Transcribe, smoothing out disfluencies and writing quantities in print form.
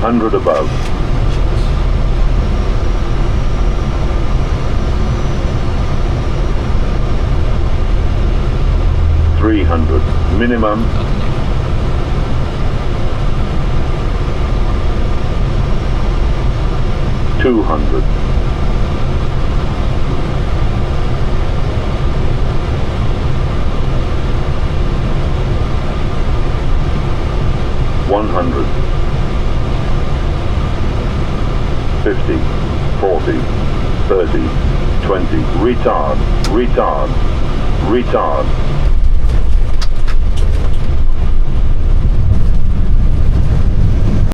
100 above. $300 minimum. $200. $100. 50, 40, 30, 20. Retard, retard, retard.